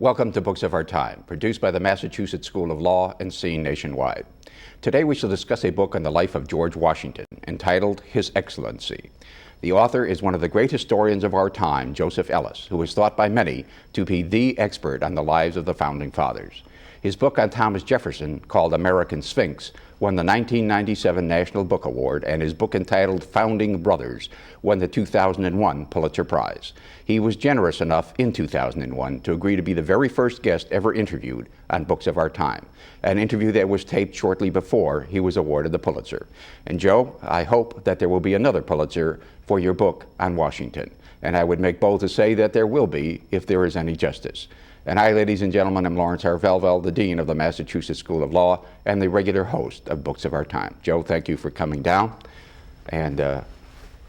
Welcome to Books of Our Time, produced by the Massachusetts School of Law and seen nationwide. Today we shall discuss a book on the life of George Washington, entitled His Excellency. The author is one of the great historians of our time, Joseph Ellis, who is thought by many to be the expert on the lives of the Founding Fathers. His book on Thomas Jefferson, called American Sphinx, won the 1997 National Book Award, and his book entitled Founding Brothers won the 2001 Pulitzer Prize. He was generous enough in 2001 to agree to be the very first guest ever interviewed on Books of Our Time, an interview that was taped shortly before he was awarded the Pulitzer. And Joe, I hope that there will be another Pulitzer for your book on Washington. And I would make bold to say that there will be, if there is any justice. And I, ladies and gentlemen, am Lawrence R. Velvel, the Dean of the Massachusetts School of Law and the regular host of Books of Our Time. Joe, thank you for coming down. And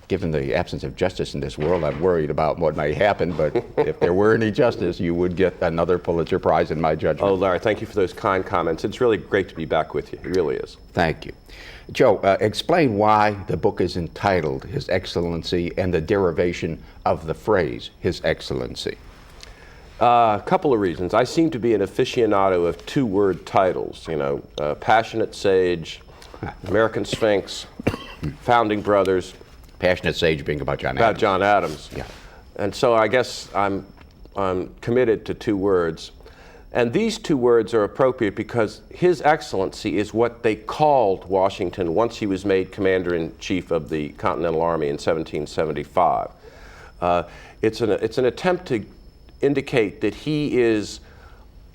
given the absence of justice in this world, I'm worried about what may happen, but if there were any justice, you would get another Pulitzer Prize in my judgment. Oh, Larry, thank you for those kind comments. It's really great to be back with you. It really is. Thank you. Joe, explain why the book is entitled His Excellency and the derivation of the phrase His Excellency. A couple of reasons. I seem to be an aficionado of two-word titles, Passionate Sage, American Sphinx, Founding Brothers. Passionate Sage being about John Adams. About John Adams. Yeah. And so I guess I'm committed to two words. And these two words are appropriate because His Excellency is what they called Washington once he was made Commander-in-Chief of the Continental Army in 1775. It's an attempt to indicate that he is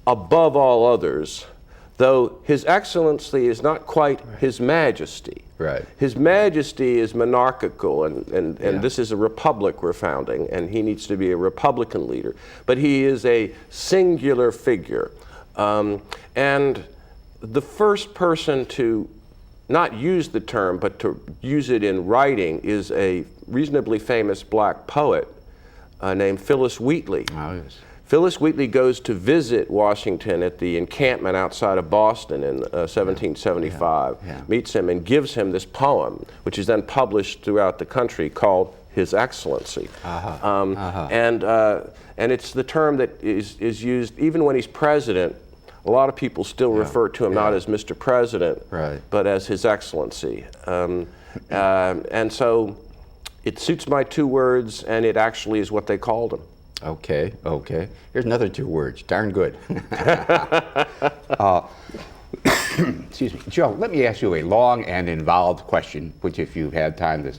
above all others, though His Excellency is not quite His Majesty. Right. His Majesty is monarchical, and this is a republic we're founding, and he needs to be a Republican leader. But he is a singular figure. And the first person to not use the term, but to use it in writing is a reasonably famous black poet named Phillis Wheatley. Oh, yes. Phillis Wheatley goes to visit Washington at the encampment outside of Boston in 1775, meets him and gives him this poem, which is then published throughout the country, called His Excellency. And it's the term that is used even when he's president. A lot of people still refer to him not as Mr. President, but as His Excellency. And so it suits my two words, and it actually is what they called him. Okay. Here's another two words. Darn good. Excuse me. Joe, let me ask you a long and involved question, which if you've had time to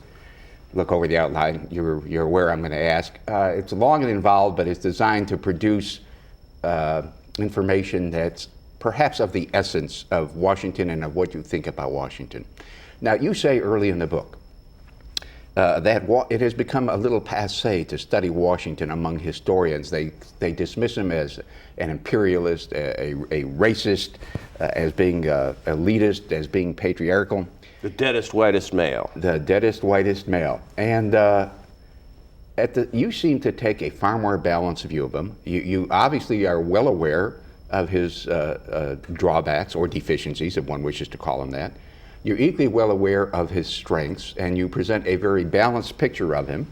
look over the outline, you're aware I'm going to ask. It's long and involved, but it's designed to produce information that's perhaps of the essence of Washington and of what you think about Washington. Now, you say early in the book that it has become a little passé to study Washington among historians. They dismiss him as an imperialist, a racist, as being elitist, as being patriarchal. The deadest, whitest male. The deadest, whitest male. And you seem to take a far more balanced view of him. You obviously are well aware of his drawbacks or deficiencies, if one wishes to call them that. You're equally well aware of his strengths, and you present a very balanced picture of him.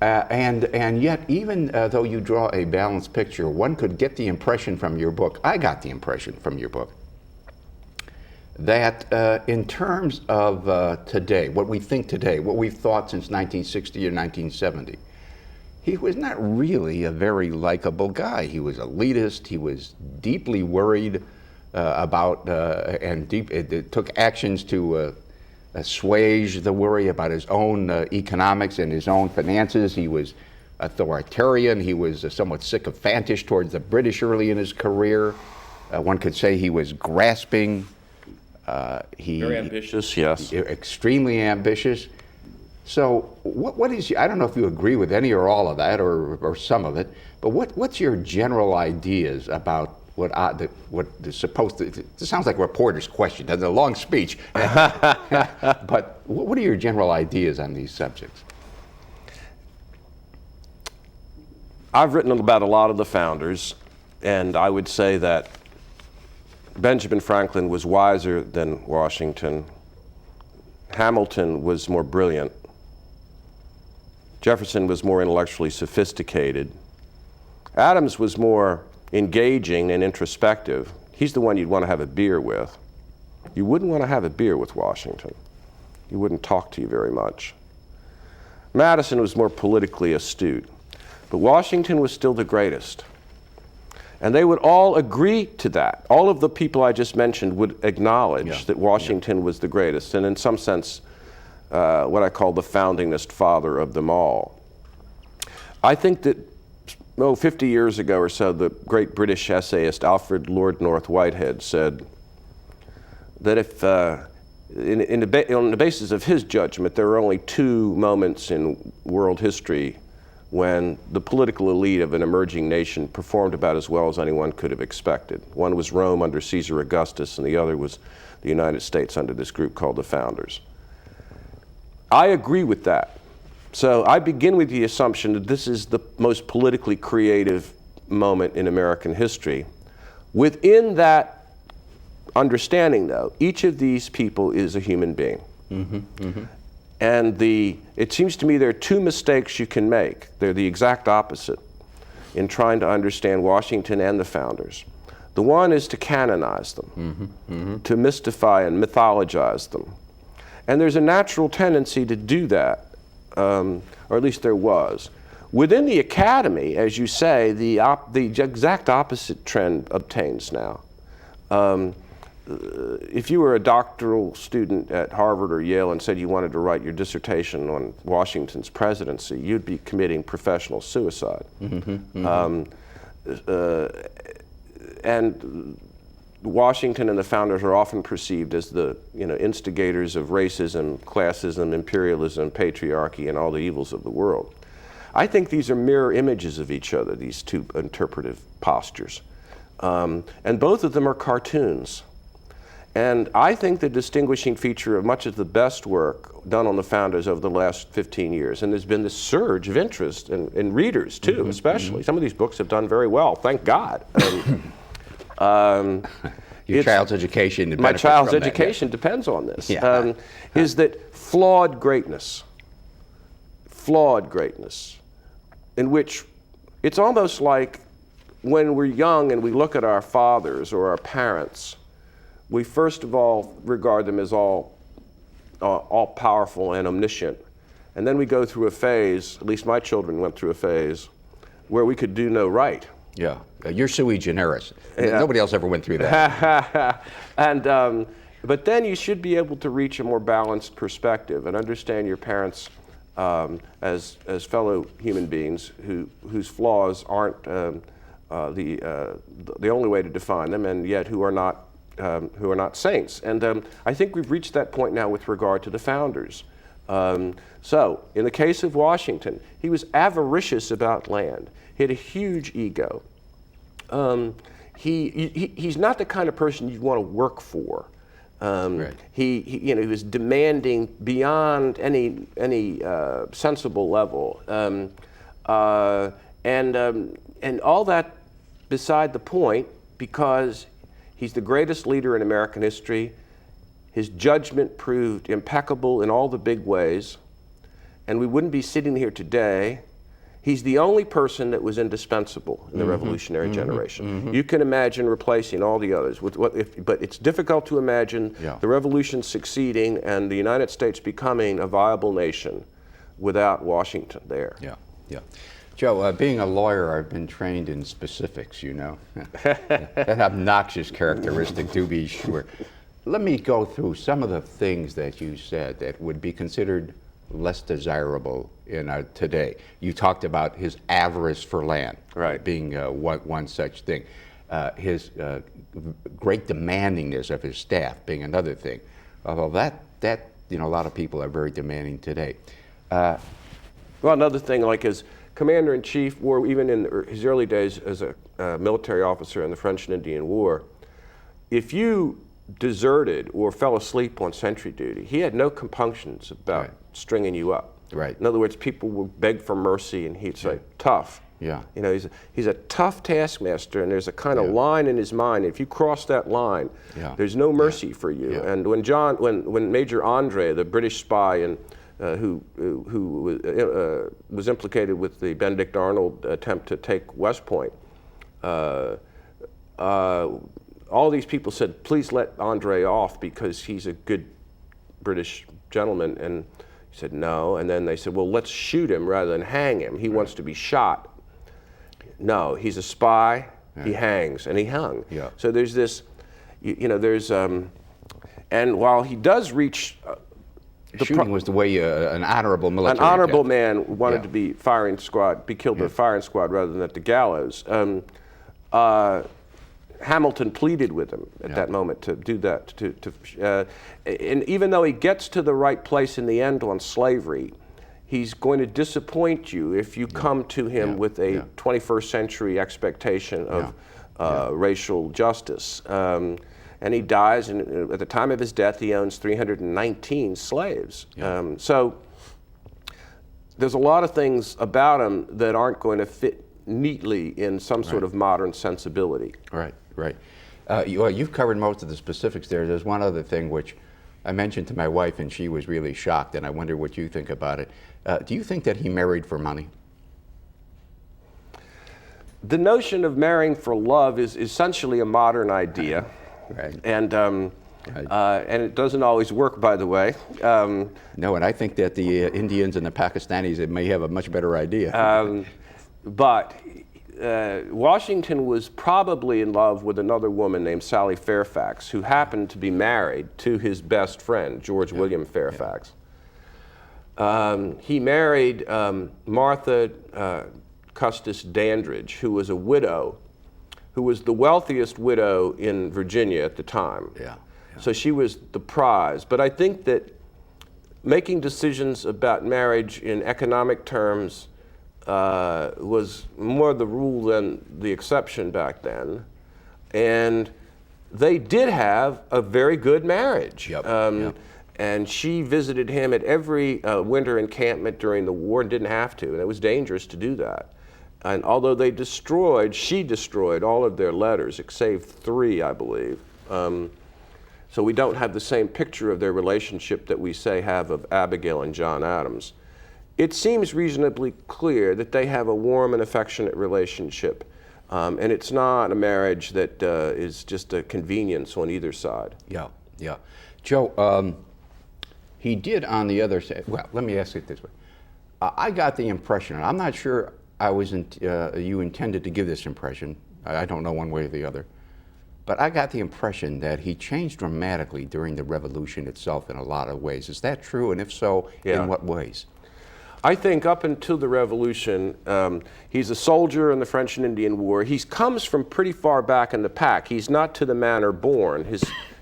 And yet, even though you draw a balanced picture, one could get the impression from your book, I got the impression from your book, that in terms of today, what we think today, what we've thought since 1960 or 1970, he was not really a very likable guy. He was elitist, he was deeply worried about it took actions to assuage the worry about his own economics and his own finances. He was authoritarian. He was somewhat sycophantish towards the British early in his career. One could say he was grasping. Very ambitious, yes. Extremely ambitious. So what is, I don't know if you agree with any or all of that or some of it, but what's your general ideas about what is supposed to, it sounds like a reporter's question, that's a long speech, but what are your general ideas on these subjects? I've written about a lot of the founders, and I would say that Benjamin Franklin was wiser than Washington. Hamilton was more brilliant. Jefferson was more intellectually sophisticated. Adams was more engaging and introspective. He's the one you'd want to have a beer with. You wouldn't want to have a beer with Washington. He wouldn't talk to you very much. Madison was more politically astute, but Washington was still the greatest. And they would all agree to that. All of the people I just mentioned would acknowledge that Washington was the greatest, and in some sense, what I call the foundingest father of them all. I think that 50 years ago or so, the great British essayist Alfred Lord North Whitehead said that if, on the basis of his judgment, there are only two moments in world history when the political elite of an emerging nation performed about as well as anyone could have expected. One was Rome under Caesar Augustus, and the other was the United States under this group called the Founders. I agree with that. So I begin with the assumption that this is the most politically creative moment in American history. Within that understanding, though, each of these people is a human being. And it seems to me there are two mistakes you can make. They're the exact opposite in trying to understand Washington and the Founders. The one is to canonize them, to mystify and mythologize them. And there's a natural tendency to do that, or at least there was. Within the academy, as you say, the exact opposite trend obtains now. If you were a doctoral student at Harvard or Yale and said you wanted to write your dissertation on Washington's presidency, you'd be committing professional suicide. And Washington and the Founders are often perceived as the instigators of racism, classism, imperialism, patriarchy, and all the evils of the world. I think these are mirror images of each other, these two interpretive postures. And both of them are cartoons. And I think the distinguishing feature of much of the best work done on the Founders over the last 15 years, and there's been this surge of interest in readers too, especially. Some of these books have done very well, thank God. Your child's education. My child's education depends on this. Is that flawed greatness, in which it's almost like when we're young and we look at our fathers or our parents, we first of all regard them as all powerful and omniscient. And then we go through a phase, at least my children went through a phase, where we could do no right. Yeah, you're sui generis. Nobody else ever went through that. And but then you should be able to reach a more balanced perspective and understand your parents as fellow human beings whose flaws aren't the only way to define them, and yet who are not saints. And I think we've reached that point now with regard to the Founders. So in the case of Washington, he was avaricious about land. He had a huge ego. He's not the kind of person you'd want to work for. He was demanding beyond any sensible level, and all that beside the point, because he's the greatest leader in American history. His judgment proved impeccable in all the big ways, and we wouldn't be sitting here today. He's the only person that was indispensable in the revolutionary generation. You can imagine replacing all the others, but it's difficult to imagine the revolution succeeding and the United States becoming a viable nation without Washington there. Joe, being a lawyer, I've been trained in specifics, that obnoxious characteristic, to be sure. Let me go through some of the things that you said that would be considered less desirable in today. You talked about his avarice for land, being one such thing. His great demandingness of his staff being another thing. Although that a lot of people are very demanding today. Well, another thing, like his commander-in-chief, or even in his early days as a military officer in the French and Indian War, if you deserted or fell asleep on sentry duty, he had no compunctions about stringing you up. In other words, people would beg for mercy, and he'd say, tough. He's a tough taskmaster, and there's a kind of line in his mind. If you cross that line, there's no mercy for you. And when Major Andre, the British spy in who was implicated with the Benedict Arnold attempt to take West Point. All these people said, please let Andre off because he's a good British gentleman, and he said no, and then they said, well, let's shoot him rather than hang him. He wants to be shot. No, he's a spy, he hangs, and he hung. Yeah. So there's this, there's, and while he does reach shooting was the way an honorable military. An honorable man wanted to be killed by firing squad rather than at the gallows. Hamilton pleaded with him at that moment to do that. And even though he gets to the right place in the end on slavery, he's going to disappoint you if you come to him with a 21st century expectation of racial justice. And he dies, and at the time of his death, he owns 319 slaves. So there's a lot of things about him that aren't going to fit neatly in some sort of modern sensibility. Right. You've covered most of the specifics there. There's one other thing which I mentioned to my wife, and she was really shocked, and I wonder what you think about it. Do you think that he married for money? The notion of marrying for love is essentially a modern idea. Right. And it doesn't always work, by the way. No, and I think that the Indians and the Pakistanis may have a much better idea. But Washington was probably in love with another woman named Sally Fairfax, who happened to be married to his best friend, George William Fairfax. He married Martha Custis Dandridge, who was a widow, who was the wealthiest widow in Virginia at the time. So she was the prize. But I think that making decisions about marriage in economic terms was more the rule than the exception back then. And they did have a very good marriage. And she visited him at every winter encampment during the war and didn't have to, and it was dangerous to do that. And although she destroyed all of their letters, save 3, I believe. So we don't have the same picture of their relationship that we say have of Abigail and John Adams. It seems reasonably clear that they have a warm and affectionate relationship. And it's not a marriage that is just a convenience on either side. Joe, he did on the other side, well, let me ask it this way. I got the impression, and I'm not sure you intended to give this impression, I don't know one way or the other, but I got the impression that he changed dramatically during the Revolution itself in a lot of ways. Is that true? And if so, in what ways? I think up until the Revolution, he's a soldier in the French and Indian War. He comes from pretty far back in the pack. He's not to the manor born.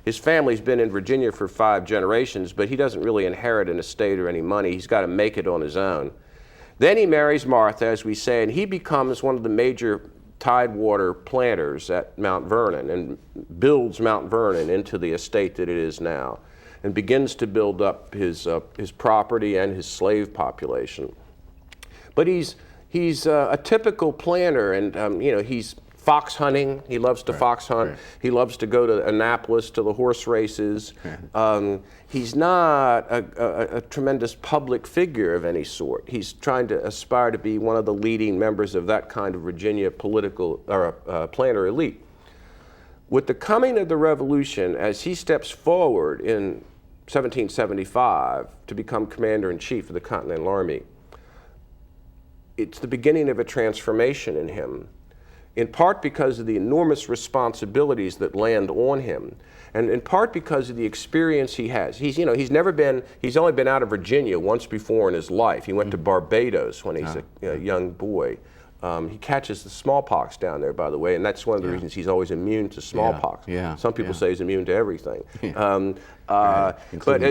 His family's been in Virginia for 5 generations, but he doesn't really inherit an estate or any money. He's got to make it on his own. Then he marries Martha, as we say, and he becomes one of the major tidewater planters at Mount Vernon and builds Mount Vernon into the estate that it is now, and begins to build up his property and his slave population. But he's a typical planter, and he's fox hunting. He loves to fox hunt. He loves to go to Annapolis to the horse races. He's not a tremendous public figure of any sort. He's trying to aspire to be one of the leading members of that kind of Virginia political or planter elite. With the coming of the Revolution, as he steps forward in 1775 to become commander-in-chief of the Continental Army, it's the beginning of a transformation in him, in part because of the enormous responsibilities that land on him, and in part because of the experience he has. He's only been out of Virginia once before in his life. He went to Barbados when he's a young boy. He catches the smallpox down there, by the way, and that's one of the reasons he's always immune to smallpox. Some people say he's immune to everything. But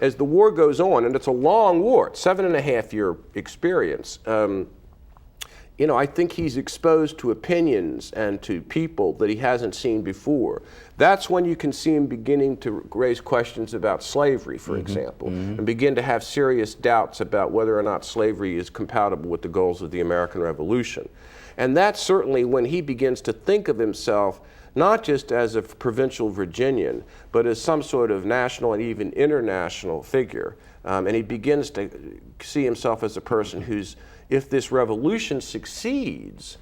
as the war goes on, and it's a long war, it's 7.5-year experience, I think he's exposed to opinions and to people that he hasn't seen before. That's when you can see him beginning to raise questions about slavery, for example, and begin to have serious doubts about whether or not slavery is compatible with the goals of the American Revolution. And that's certainly when he begins to think of himself not just as a provincial Virginian, but as some sort of national and even international figure. And he begins to see himself as a person who's, if this revolution succeeds,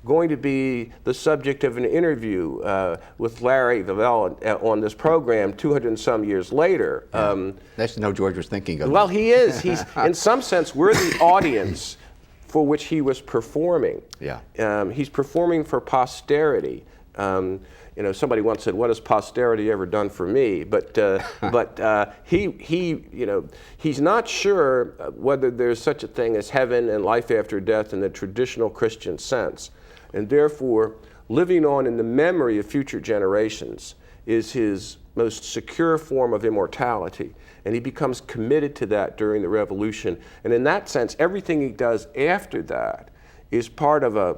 going to be the subject of an interview with Larry Velvel on this program 200 and some years later. Nice to know George was thinking of Well, he is. He's, in some sense, we're the audience for which he was performing. Yeah. He's performing for posterity. You know, somebody once said, "What has posterity ever done for me?" But he, you know, he's not sure whether there's such a thing as heaven and life after death in the traditional Christian sense, and therefore, living on in the memory of future generations is his most secure form of immortality, and he becomes committed to that during the Revolution. And in that sense, everything he does after that is part of a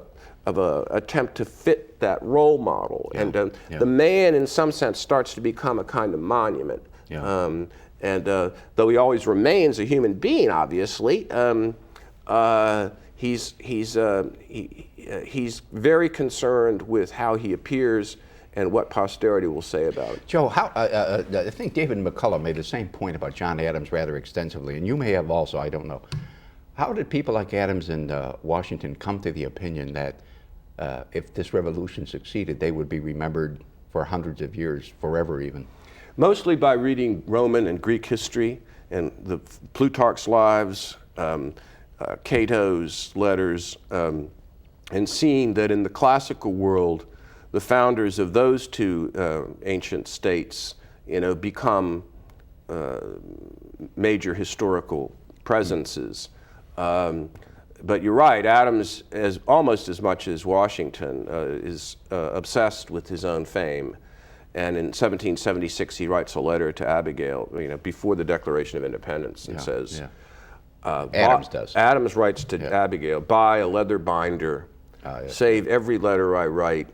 attempt to fit that role model. Yeah. And the man, in some sense, starts to become a kind of monument. Yeah. Though he always remains a human being, obviously, he's very concerned with how he appears and what posterity will say about it. Joe, I think David McCullough made the same point about John Adams rather extensively, and you may have also, I don't know. How did people like Adams and Washington come to the opinion that if this revolution succeeded, they would be remembered for hundreds of years, forever even? Mostly by reading Roman and Greek history and the Plutarch's lives, Cato's letters, and seeing that in the classical world, the founders of those two ancient states, you know, become major historical presences. But you're right, Adams, almost as much as Washington, is obsessed with his own fame. And in 1776, he writes a letter to Abigail, you know, before the Declaration of Independence, and says, Adams does. Adams writes to Abigail, "Buy a leather binder, save every letter I write."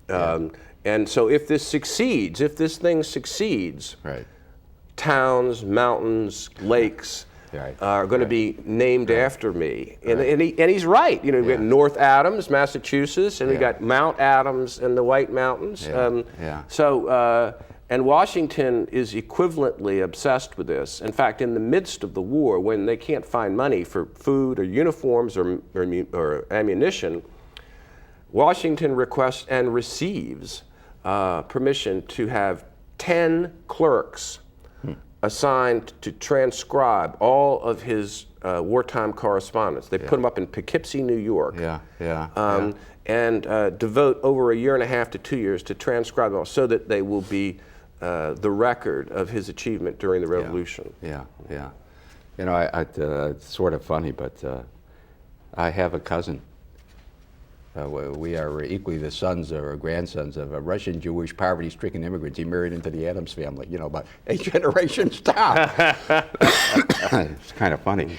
And so if this succeeds, if this thing succeeds, towns, mountains, lakes, are going to be named after me. And he's right. You know, we got North Adams, Massachusetts, and we got Mount Adams and the White Mountains. And Washington is equivalently obsessed with this. In fact, in the midst of the war, when they can't find money for food or uniforms or ammunition, Washington requests and receives permission to have 10 clerks assigned to transcribe all of his wartime correspondence. They put him up in Poughkeepsie, New York, and devote over a year and a half to 2 years to transcribe them all so that they will be the record of his achievement during the Revolution. You know, it's sort of funny, but I have a cousin. We are equally the sons or grandsons of a Russian Jewish poverty-stricken immigrants. He married into the Adams family, you know, about 8 generations down. It's kind of funny.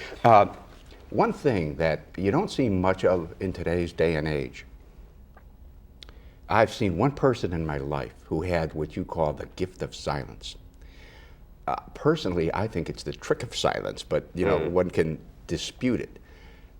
One thing that you don't see much of in today's day and age, I've seen one person in my life who had what you call the gift of silence. Personally, I think it's the trick of silence, but you know, one can dispute it.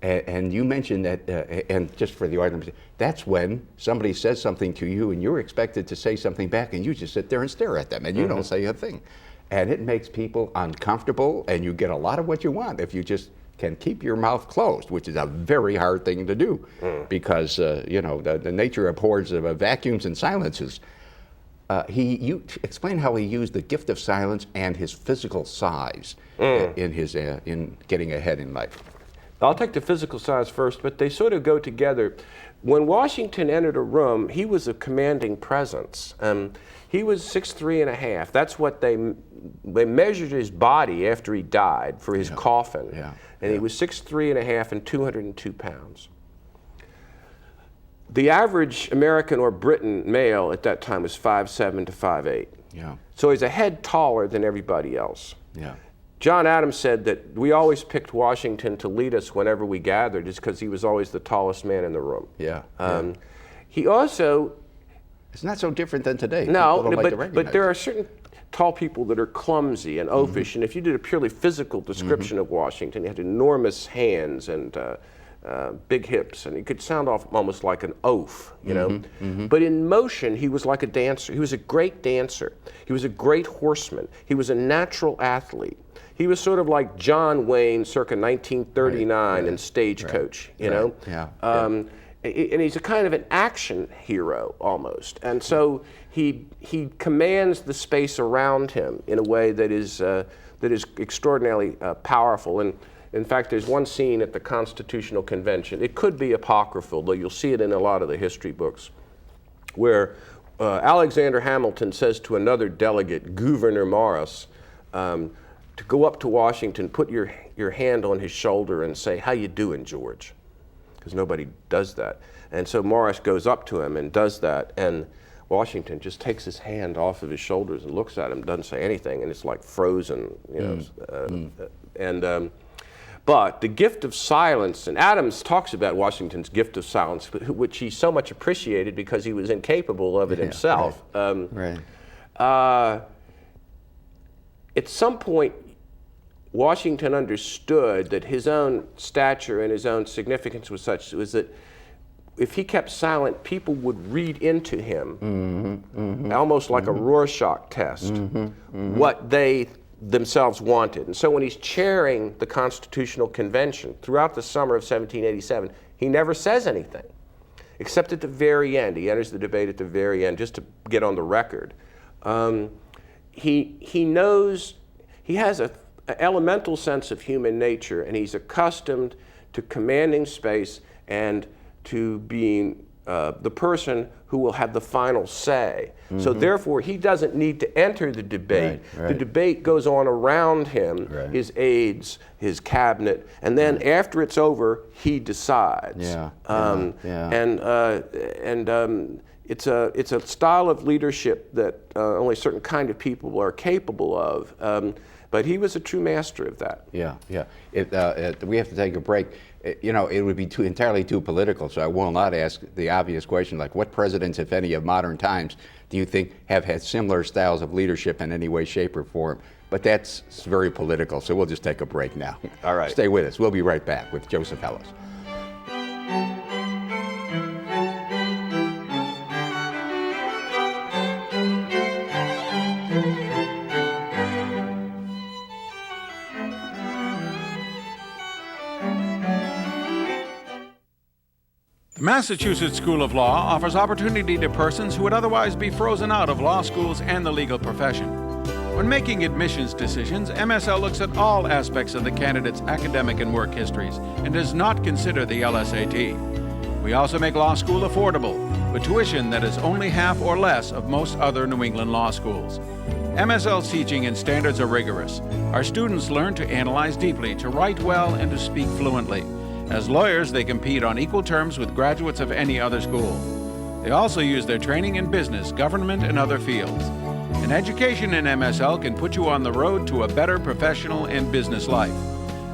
And you mentioned that, and just for the audience, that's when somebody says something to you and you're expected to say something back and you just sit there and stare at them and you don't say a thing. And it makes people uncomfortable and you get a lot of what you want if you just can keep your mouth closed, which is a very hard thing to do because, you know, the nature abhors of vacuums and silences. You explain how he used the gift of silence and his physical size in getting ahead in life. I'll take the physical size first, but they sort of go together. When Washington entered a room, he was a commanding presence. He was 6'3½". That's what they measured his body after he died for his coffin. And he was 6'3½" and 202 pounds. The average American or Briton male at that time was 5'7" to 5'8". So he's a head taller than everybody else. John Adams said that we always picked Washington to lead us whenever we gathered just because he was always the tallest man in the room. He also... It's not so different than today. No, but there are certain tall people that are clumsy and oafish, and if you did a purely physical description of Washington, he had enormous hands and big hips, and he could sound off almost like an oaf, you know. But in motion, he was like a dancer. He was a great dancer. He was a great horseman. He was a natural athlete. He was sort of like John Wayne circa 1939 in Stagecoach, you know. And he's a kind of an action hero almost. And so he commands the space around him in a way that is extraordinarily powerful. And in fact, there's one scene at the Constitutional Convention. It could be apocryphal, though you'll see it in a lot of the history books, where Alexander Hamilton says to another delegate, Gouverneur Morris, to go up to Washington, put your hand on his shoulder and say, "How you doing, George?" Because nobody does that. And so Morris goes up to him and does that, and Washington just takes his hand off of his shoulders and looks at him, doesn't say anything, and it's like frozen, you know. But the gift of silence, and Adams talks about Washington's gift of silence, which he so much appreciated because he was incapable of it himself. At some point, Washington understood that his own stature and his own significance was such that if he kept silent, people would read into him, almost like a Rorschach test, what they themselves wanted. And so when he's chairing the Constitutional Convention throughout the summer of 1787, he never says anything, except at the very end. He enters the debate at the very end, just to get on the record. He knows, he has an elemental sense of human nature, and he's accustomed to commanding space and to being the person who will have the final say. So therefore, he doesn't need to enter the debate. The debate goes on around him, his aides, his cabinet, and then after it's over, he decides. It's a style of leadership that only a certain kind of people are capable of. But he was a true master of that. We have to take a break. You know, it would be entirely too political, so I will not ask the obvious question, like what presidents, if any, of modern times do you think have had similar styles of leadership in any way, shape, or form? But that's very political, so we'll just take a break now. All right. Stay with us. We'll be right back with Joseph Ellis. The Massachusetts School of Law offers opportunity to persons who would otherwise be frozen out of law schools and the legal profession. When making admissions decisions, MSL looks at all aspects of the candidate's academic and work histories and does not consider the LSAT. We also make law school affordable, with tuition that is only half or less of most other New England law schools. MSL's teaching and standards are rigorous. Our students learn to analyze deeply, to write well, and to speak fluently. As lawyers, they compete on equal terms with graduates of any other school. They also use their training in business, government, and other fields. An education in MSL can put you on the road to a better professional and business life.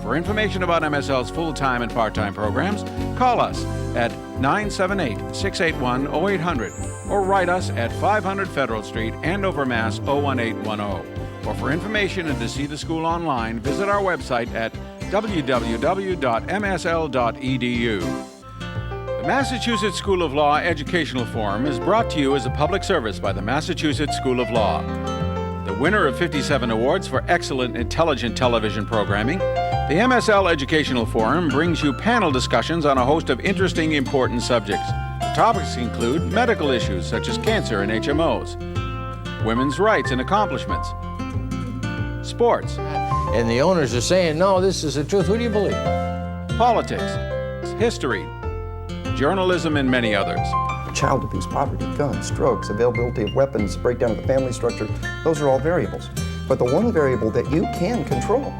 For information about MSL's full-time and part-time programs, call us at 978-681-0800 or write us at 500 Federal Street, Andover, Mass. 01810. Or for information and to see the school online, visit our website at www.msl.edu. The Massachusetts School of Law Educational Forum is brought to you as a public service by the Massachusetts School of Law. The winner of 57 awards for excellent intelligent television programming, the MSL Educational Forum brings you panel discussions on a host of interesting, important subjects. The topics include medical issues such as cancer and HMOs, women's rights and accomplishments, sports, and the owners are saying, no, this is the truth. Who do you believe? politics, history, journalism, and many others. Child abuse, poverty, guns, drugs, availability of weapons, breakdown of the family structure, those are all variables. But the one variable that you can control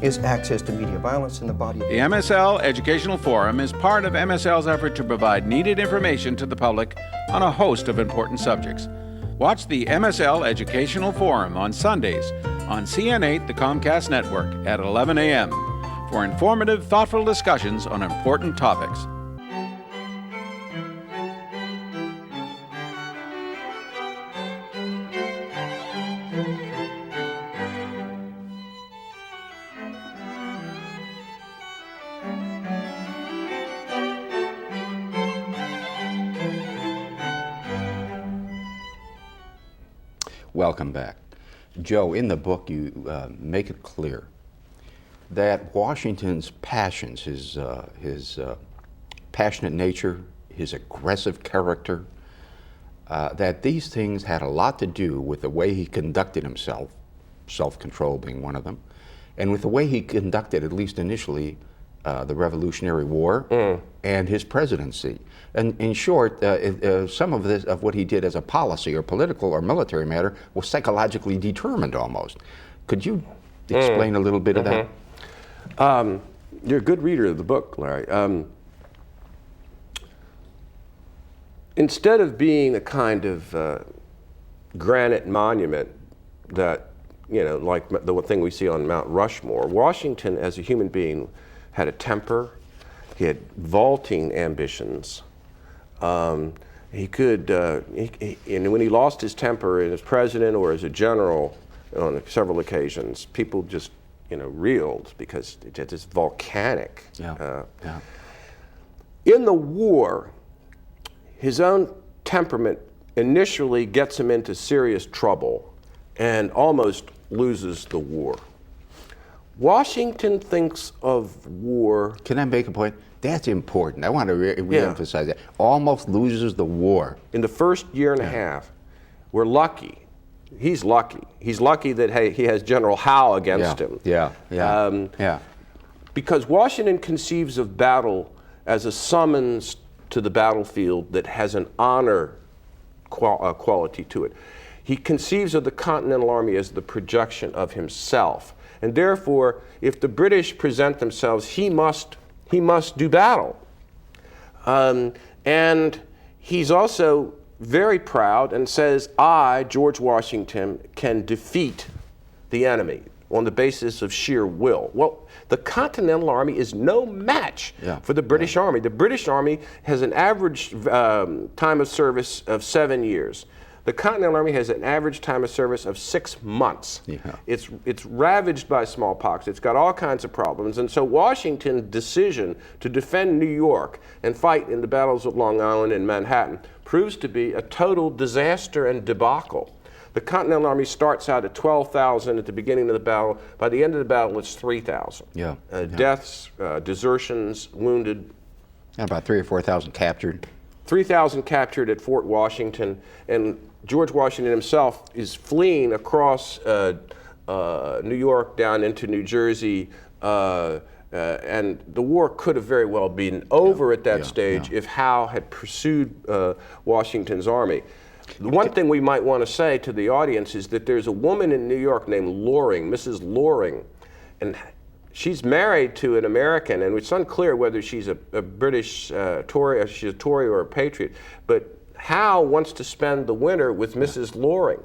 is access to media violence in the body. The MSL Educational Forum is part of MSL's effort to provide needed information to the public on a host of important subjects. Watch the MSL Educational Forum on Sundays on CN8, the Comcast network, at 11 a.m. for informative, thoughtful discussions on important topics. Welcome back. Joe, in the book you make it clear that Washington's passions, his passionate nature, his aggressive character, that these things had a lot to do with the way he conducted himself, self-control being one of them, and with the way he conducted, at least initially, the Revolutionary War and his presidency. And in short, some of what he did as a policy or political or military matter was psychologically determined almost. Could you explain a little bit of that? You're a good reader of the book, Larry. Instead of being a kind of granite monument that, like the thing we see on Mount Rushmore, Washington as a human being had a temper, he had vaulting ambitions. He could, and when he lost his temper as president or as a general on several occasions, people just, reeled because it had this volcanic. In the war, his own temperament initially gets him into serious trouble and almost loses the war. Washington thinks of war. Can I make a point? That's important. I want to re-emphasize that. Almost loses the war. In the first year and a half, we're lucky. He's lucky. He's lucky that he has General Howe against him. Because Washington conceives of battle as a summons to the battlefield that has an honor quality to it. He conceives of the Continental Army as the projection of himself. And therefore, if the British present themselves, he must do battle. And he's also very proud and says, I, George Washington, can defeat the enemy on the basis of sheer will. Well, the Continental Army is no match for the British Army. The British Army has an average time of service of 7 years. The Continental Army has an average time of service of 6 months. It's ravaged by smallpox. It's got all kinds of problems. And so Washington's decision to defend New York and fight in the battles of Long Island and Manhattan proves to be a total disaster and debacle. The Continental Army starts out at 12,000 at the beginning of the battle. By the end of the battle, it's 3,000. Deaths, desertions, wounded. And about 3,000 or 4,000 captured. 3,000 captured at Fort Washington, and George Washington himself is fleeing across New York down into New Jersey, and the war could have very well been over at that stage if Howe had pursued Washington's army. The one thing we might want to say to the audience is that there's a woman in New York named Loring, Mrs. Loring, and she's married to an American, and it's unclear whether she's a British Tory, she's a Tory or a patriot, but Howe wants to spend the winter with Mrs. Loring.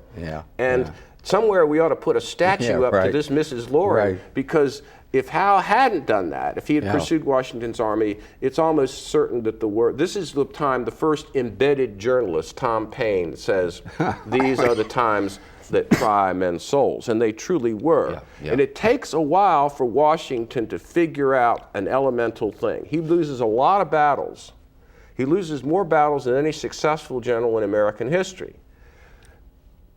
And somewhere we ought to put a statue up to this Mrs. Loring, because if Howe hadn't done that, if he had pursued Washington's army, it's almost certain that this is the time the first embedded journalist, Tom Paine, says, these are the times that try men's souls, and they truly were. And it takes a while for Washington to figure out an elemental thing. He loses a lot of battles. He loses more battles than any successful general in American history.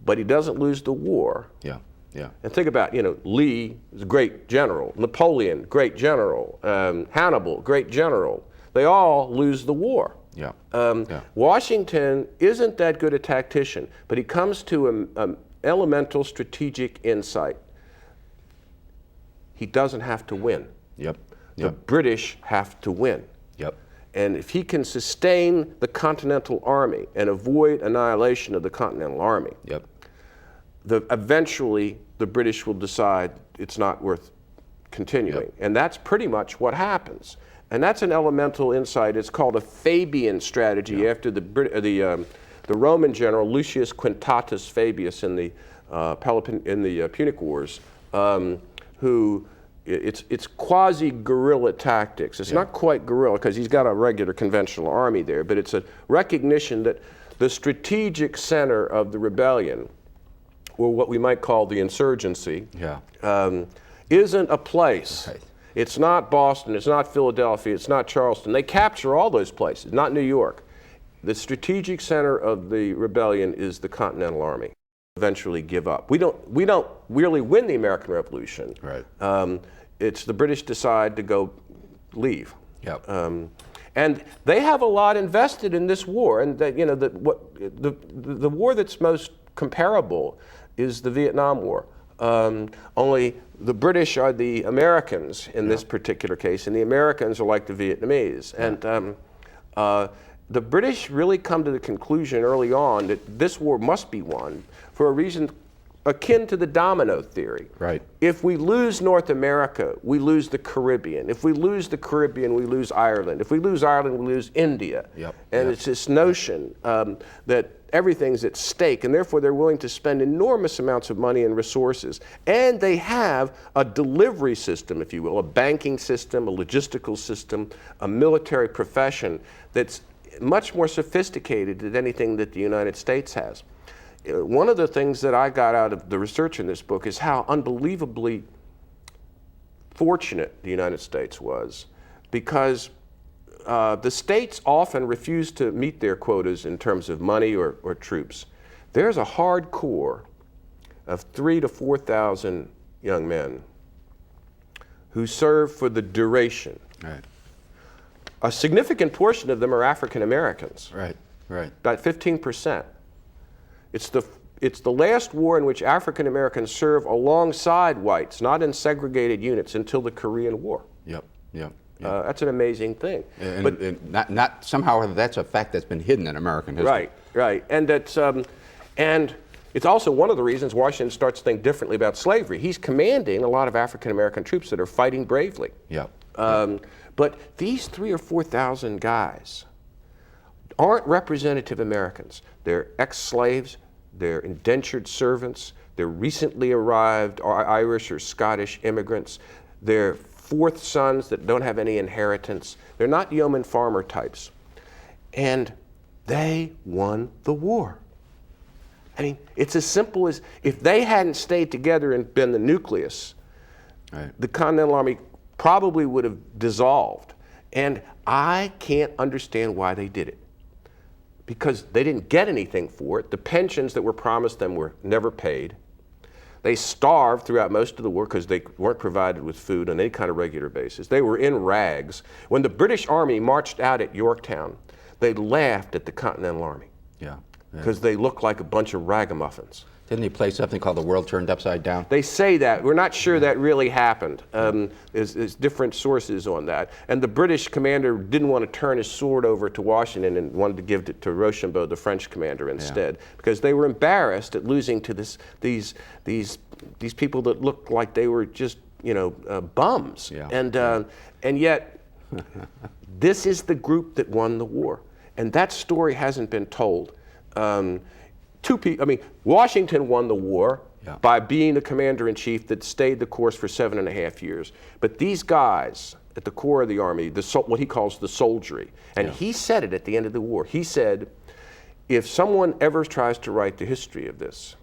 But he doesn't lose the war. And think about, Lee is a great general, Napoleon, great general, Hannibal, great general. They all lose the war. Washington isn't that good a tactician, but he comes to an elemental strategic insight. He doesn't have to win. The British have to win. And if he can sustain the Continental Army and avoid annihilation of the Continental Army, eventually the British will decide it's not worth continuing. And that's pretty much what happens. And that's an elemental insight. It's called a Fabian strategy after the Roman general Lucius Quintatus Fabius in the Punic Wars, who it's quasi-guerrilla tactics. It's not quite guerrilla because he's got a regular conventional army there, but it's a recognition that the strategic center of the rebellion, or what we might call the insurgency, isn't a place. It's not Boston, it's not Philadelphia, it's not Charleston. They capture all those places, not New York. The strategic center of the rebellion is the Continental Army. eventually give up. We don't really win the American Revolution. Right. It's the British decide to go leave. Yep. And they have a lot invested in this war, and that, the war that's most comparable is the Vietnam War. Only the British are the Americans in this particular case, and the Americans are like the Vietnamese. And the British really come to the conclusion early on that this war must be won for a reason akin to the domino theory. Right. If we lose North America, we lose the Caribbean. If we lose the Caribbean, we lose Ireland. If we lose Ireland, we lose India. Yep. And it's this notion that everything's at stake, and therefore they're willing to spend enormous amounts of money and resources. And they have a delivery system, if you will, a banking system, a logistical system, a military profession that's much more sophisticated than anything that the United States has. One of the things that I got out of the research in this book is how unbelievably fortunate the United States was, because the states often refuse to meet their quotas in terms of money or troops. There's a hard core of 3,000 to 4,000 young men who serve for the duration. Right. A significant portion of them are African Americans. Right. Right. About 15%. It's the last war in which African Americans serve alongside whites, not in segregated units, until the Korean War. Yep. Yep. That's an amazing thing. And not somehow that's a fact that's been hidden in American history. Right, right, and that's and it's also one of the reasons Washington starts to think differently about slavery. He's commanding a lot of African American troops that are fighting bravely. Yep. But these 3,000 or 4,000 guys aren't representative Americans. They're ex-slaves, they're indentured servants, they're recently arrived Irish or Scottish immigrants, they're fourth sons that don't have any inheritance. They're not yeoman farmer types. And they won the war. I mean, it's as simple as if they hadn't stayed together and been the nucleus, right, the Continental Army probably would have dissolved. And I can't understand why they did it. Because they didn't get anything for it. The pensions that were promised them were never paid. They starved throughout most of the war because they weren't provided with food on any kind of regular basis. They were in rags. When the British Army marched out at Yorktown, they laughed at the Continental Army. Yeah. Because they looked like a bunch of ragamuffins. Didn't they play something called The World Turned Upside Down? They say that. We're not sure that really happened. There's different sources on that. And the British commander didn't want to turn his sword over to Washington and wanted to give it to Rochambeau, the French commander, instead, because they were embarrassed at losing to these people that looked like they were just bums. Yeah. And yet this is the group that won the war, and that story hasn't been told. Washington won the war by being the commander-in-chief that stayed the course for 7.5 years. But these guys at the core of the Army, what he calls the soldiery, and he said it at the end of the war. He said, if someone ever tries to write the history of this,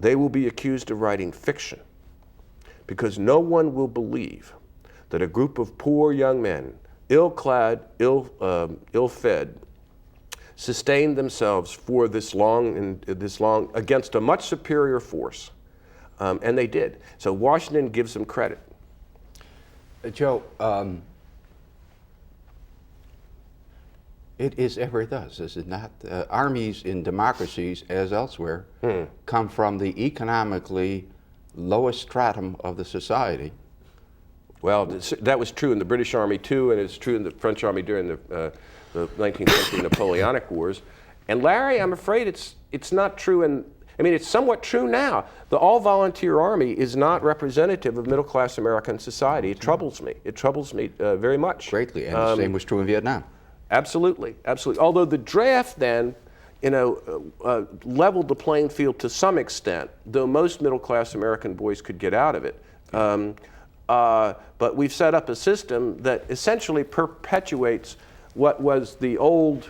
they will be accused of writing fiction, because no one will believe that a group of poor young men, ill-clad, ill-fed, sustained themselves for this long against a much superior force, and they did. So Washington gives them credit. Joe, it does, is it not? Armies in democracies, as elsewhere, come from the economically lowest stratum of the society. Well, that was true in the British Army too, and it's true in the French Army during the 19th century Napoleonic Wars. And Larry, I'm afraid it's not true, it's somewhat true now. The all-volunteer Army is not representative of middle-class American society. It troubles me. It troubles me very much. Greatly, and the same was true in Vietnam. Absolutely, absolutely. Although the draft then, leveled the playing field to some extent, though most middle-class American boys could get out of it. But we've set up a system that essentially perpetuates what was the old,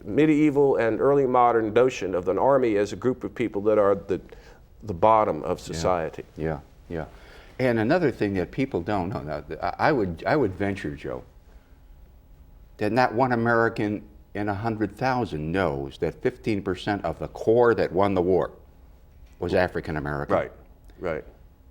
medieval and early modern notion of an army as a group of people that are the bottom of society. Yeah. And another thing that people don't know, now, I would venture, Joe, that not one American in 100,000 knows that 15% of the corps that won the war was African American. Right, right.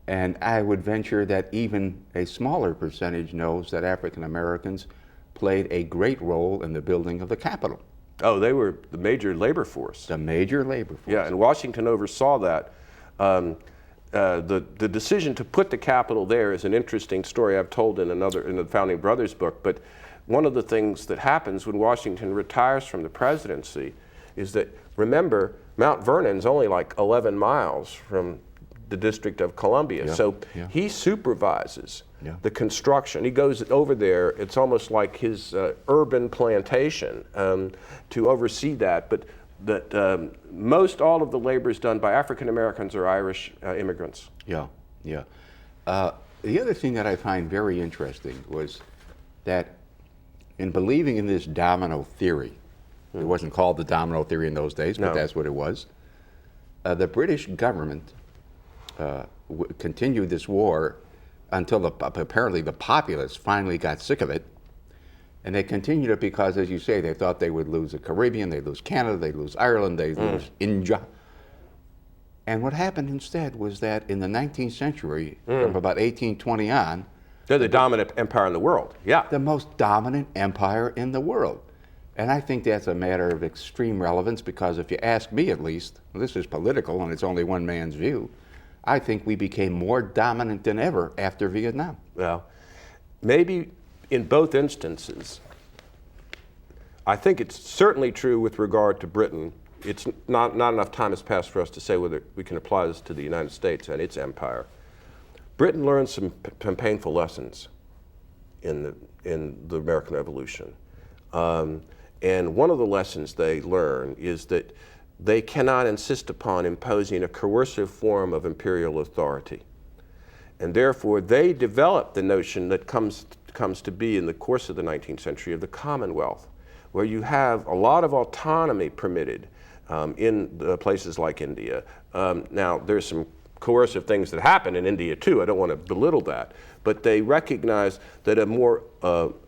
And I would venture that even a smaller percentage knows that African Americans played a great role in the building of the Capitol. Oh, they were the major labor force. The major labor force. Yeah, and Washington oversaw that. The decision to put the Capitol there is an interesting story I've told in the Founding Brothers book, but one of the things that happens when Washington retires from the presidency is that, remember, Mount Vernon's only like 11 miles from the District of Columbia. So he supervises the construction. He goes over there, it's almost like his urban plantation to oversee that. But that most all of the labor is done by African Americans or Irish immigrants. Yeah, yeah. The other thing that I find very interesting was that in believing in this domino theory, it wasn't called the domino theory in those days, but that's what it was, the British government continued this war until apparently the populace finally got sick of it. And they continued it because, as you say, they thought they would lose the Caribbean, they'd lose Canada, they'd lose Ireland, they'd lose India. And what happened instead was that in the 19th century, from about 1820 on, they're the dominant empire in the world. Yeah. The most dominant empire in the world. And I think that's a matter of extreme relevance because if you ask me at least, this is political and it's only one man's view, I think we became more dominant than ever after Vietnam. Well, maybe in both instances, I think it's certainly true with regard to Britain. It's not enough time has passed for us to say whether we can apply this to the United States and its empire. Britain learned some painful lessons in the American Revolution. And one of the lessons they learn is that they cannot insist upon imposing a coercive form of imperial authority. And therefore, they developed the notion that comes to be in the course of the 19th century of the Commonwealth, where you have a lot of autonomy permitted in places like India. Now, there's some coercive things that happen in India too. I don't want to belittle that. But they recognize that a more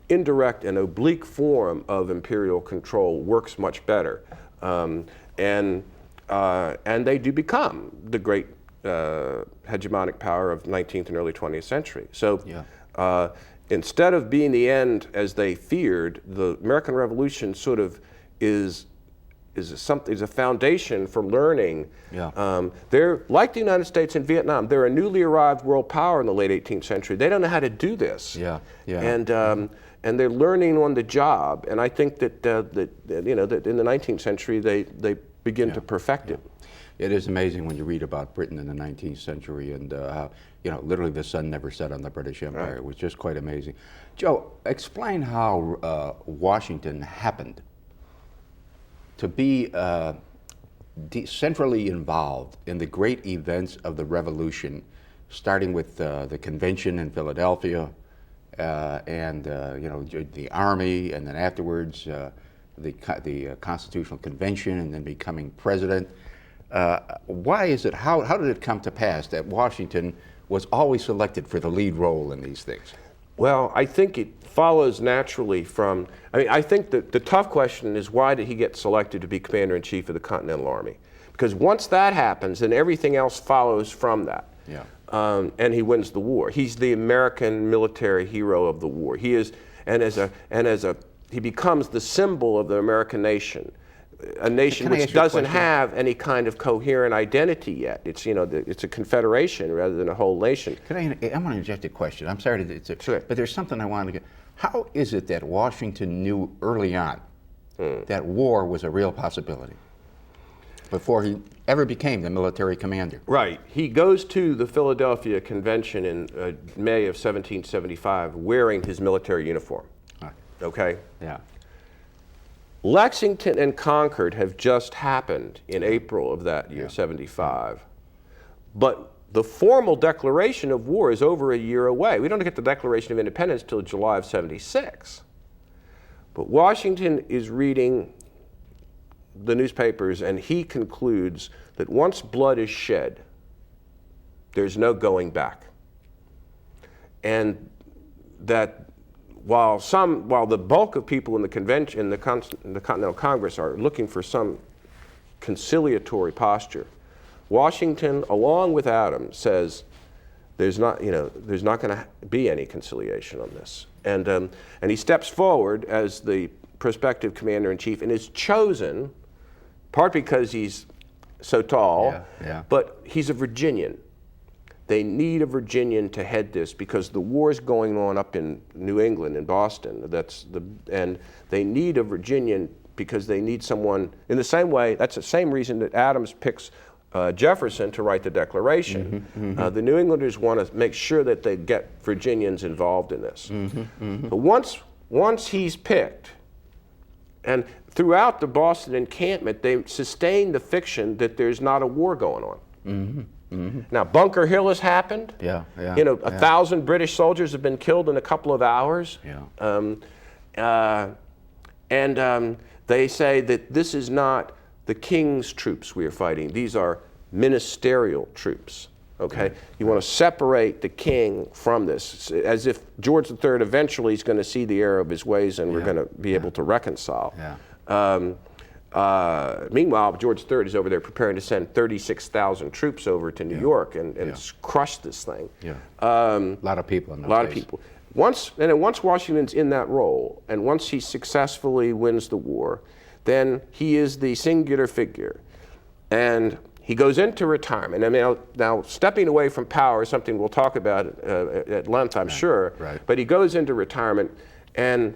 indirect and oblique form of imperial control works much better. And they do become the great hegemonic power of 19th and early 20th century. So instead of being the end as they feared, the American Revolution sort of is a foundation for learning. They're like the United States and Vietnam. They're a newly arrived world power in the late 18th century. They don't know how to do this. And they're learning on the job. And I think that that in the 19th century they begin to perfect it. It is amazing when you read about Britain in the 19th century and how, literally the sun never set on the British Empire. It was just quite amazing. Joe, explain how Washington happened to be centrally involved in the great events of the Revolution, starting with the convention in Philadelphia and the Army, and then afterwards the Constitutional Convention, and then becoming president. Why is it? How did it come to pass that Washington was always selected for the lead role in these things? Well, I think it follows naturally from, I think that the tough question is, why did he get selected to be Commander-in-Chief of the Continental Army? Because once that happens, then everything else follows from that. And he wins the war. He's the American military hero of the war. He is, he becomes the symbol of the American nation. A nation which doesn't have any kind of coherent identity yet. It's it's a confederation rather than a whole nation. I want to interject a question. I'm sorry but there's something I wanted to get. How is it that Washington knew early on that war was a real possibility before he ever became the military commander? Right. He goes to the Philadelphia Convention in May of 1775 wearing his military uniform. Okay? Yeah. Lexington and Concord have just happened in April of that year, 75. But the formal declaration of war is over a year away. We don't get the Declaration of Independence till July of 76. But Washington is reading the newspapers and he concludes that once blood is shed, there's no going back. And that while the bulk of people in the convention, in the Continental Congress, are looking for some conciliatory posture, Washington, along with Adams, says there's not going to be any conciliation on this, and he steps forward as the prospective commander-in-chief and is chosen, part because he's so tall, but he's a Virginian. They need a Virginian to head this because the war's going on up in New England, in Boston. And they need a Virginian because they need someone in the same way. That's the same reason that Adams picks Jefferson to write the Declaration. The New Englanders want to make sure that they get Virginians involved in this. But once he's picked, and throughout the Boston encampment, they sustain the fiction that there's not a war going on. Now, Bunker Hill has happened. 1,000 British soldiers have been killed in a couple of hours. They say that this is not the king's troops we are fighting. These are ministerial troops. Okay, you want to separate the king from this, as if George III eventually is going to see the error of his ways, and we're going to be able to reconcile. Meanwhile, George III is over there preparing to send 36,000 troops over to New York and crush this thing. A lot of people in those days. A lot of days. people. Once Washington's in that role, and once he successfully wins the war, then he is the singular figure. And he goes into retirement. I mean, now stepping away from power is something we'll talk about at length, I'm sure. But he goes into retirement, and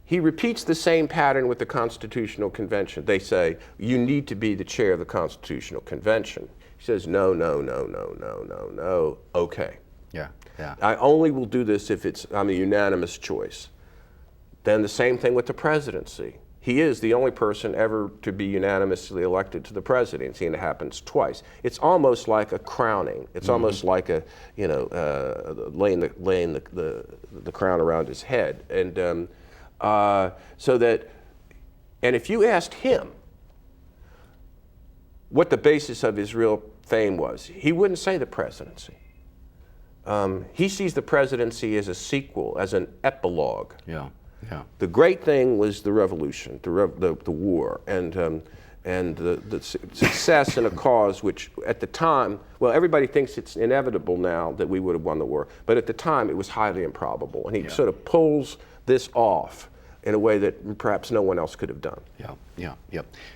he repeats the same pattern with the Constitutional Convention. They say, you need to be the chair of the Constitutional Convention. He says, no, okay. I only will do this if I'm a unanimous choice. Then the same thing with the presidency. He is the only person ever to be unanimously elected to the presidency, and it happens twice. It's almost like a crowning. It's almost like a, laying the crown around his head. And and if you asked him what the basis of his real fame was, he wouldn't say the presidency. He sees the presidency as a sequel, as an epilogue. The great thing was the revolution, the war, and the success in a cause which, at the time, well, everybody thinks it's inevitable now that we would have won the war, but at the time it was highly improbable, and he sort of pulls this off in a way that perhaps no one else could have done.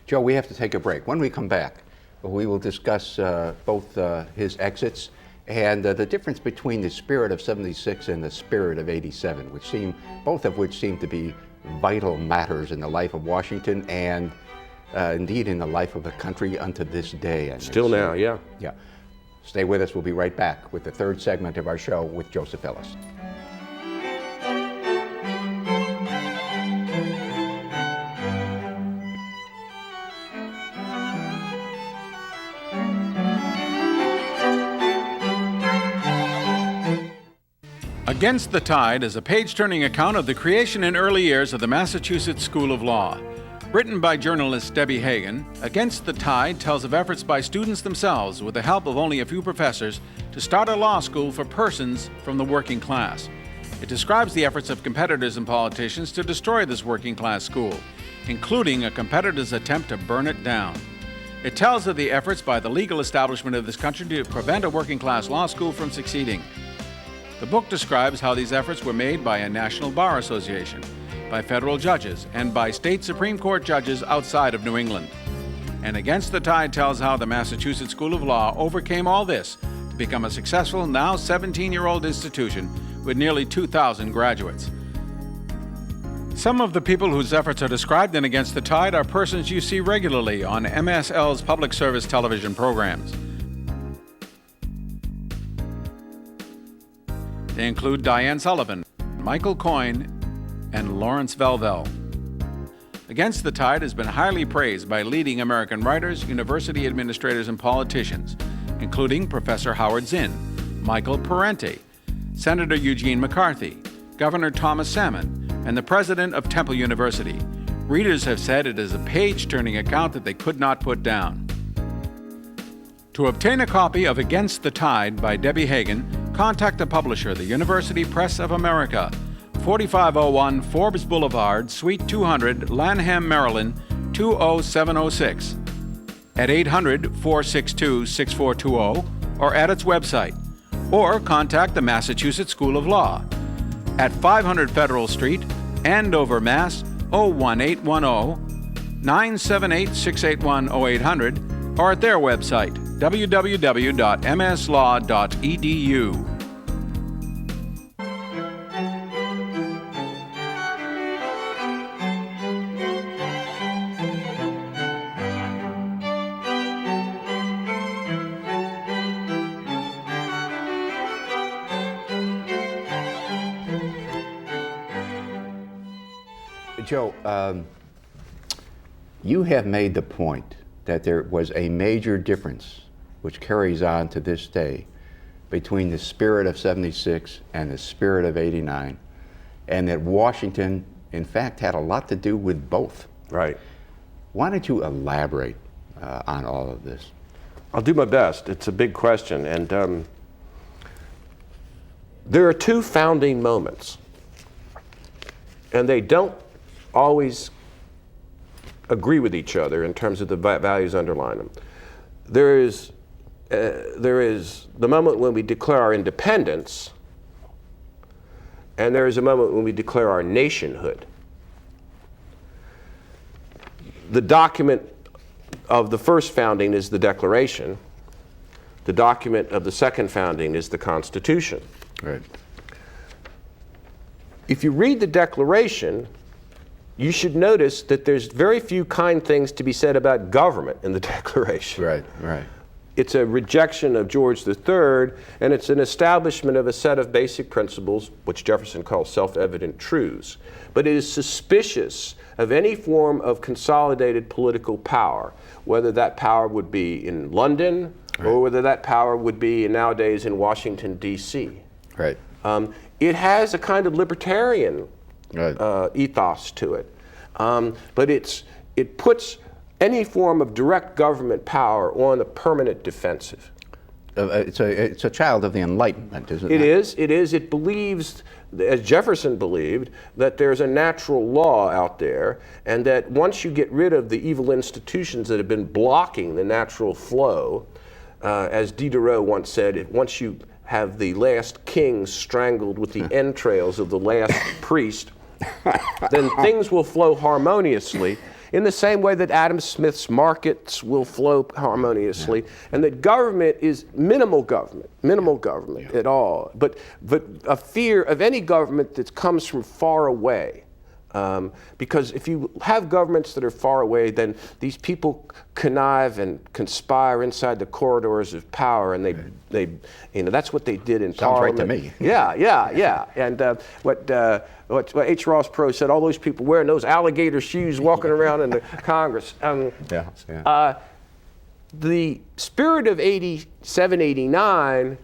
Joe, we have to take a break. When we come back, we will discuss both his exits and the difference between the spirit of 76 and the spirit of 87, both of which seem to be vital matters in the life of Washington and indeed in the life of the country unto this day. And still now, yeah. Stay with us. We'll be right back with the third segment of our show with Joseph Ellis. Against the Tide is a page-turning account of the creation and early years of the Massachusetts School of Law. Written by journalist Debbie Hagan, Against the Tide tells of efforts by students themselves, with the help of only a few professors, to start a law school for persons from the working class. It describes the efforts of competitors and politicians to destroy this working-class school, including a competitor's attempt to burn it down. It tells of the efforts by the legal establishment of this country to prevent a working-class law school from succeeding. The book describes how these efforts were made by a National Bar Association, by federal judges, and by state Supreme Court judges outside of New England. And Against the Tide tells how the Massachusetts School of Law overcame all this to become a successful, now 17-year-old institution with nearly 2,000 graduates. Some of the people whose efforts are described in Against the Tide are persons you see regularly on MSL's public service television programs. They include Diane Sullivan, Michael Coyne, and Lawrence Velvel. Against the Tide has been highly praised by leading American writers, university administrators, and politicians, including Professor Howard Zinn, Michael Parenti, Senator Eugene McCarthy, Governor Thomas Salmon, and the president of Temple University. Readers have said it is a page-turning account that they could not put down. To obtain a copy of Against the Tide by Debbie Hagan, contact the publisher, the University Press of America, 4501 Forbes Boulevard, Suite 200, Lanham, Maryland, 20706, at 800-462-6420, or at its website, or contact the Massachusetts School of Law at 500 Federal Street, Andover, Mass. 01810, 978-681-0800, or at their website, www.mslaw.edu. Joe, you have made the point that there was a major difference, which carries on to this day, between the spirit of '76 and the spirit of '89, and that Washington, in fact, had a lot to do with both. Right. Why don't you elaborate on all of this? I'll do my best. It's a big question, and there are two founding moments, and they don't always agree with each other in terms of the values underlying them. There is the moment when we declare our independence, and there is a moment when we declare our nationhood. The document of the first founding is the Declaration. The document of the second founding is the Constitution. Right. If you read the Declaration, you should notice that there's very few kind things to be said about government in the Declaration. Right, right. It's a rejection of George III, and it's an establishment of a set of basic principles, which Jefferson calls self-evident truths. But it is suspicious of any form of consolidated political power, whether that power would be in London, right, or whether that power would be nowadays in Washington, D.C. Right. It has a kind of libertarian ethos to it, but it puts any form of direct government power on a permanent defensive. It's a child of the Enlightenment, isn't it? It is. It is. It believes, as Jefferson believed, that there's a natural law out there, and that once you get rid of the evil institutions that have been blocking the natural flow, as Diderot once said, once you have the last king strangled with the entrails of the last priest, then things will flow harmoniously in the same way that Adam Smith's markets will flow harmoniously, and that government is minimal government at all, but a fear of any government that comes from far away. Because if you have governments that are far away, then these people connive and conspire inside the corridors of power, and they that's what they did in Parliament. Sounds right to me. Yeah. And what H. Ross Perot said, all those people wearing those alligator shoes walking around in the Congress. The spirit of 87, 89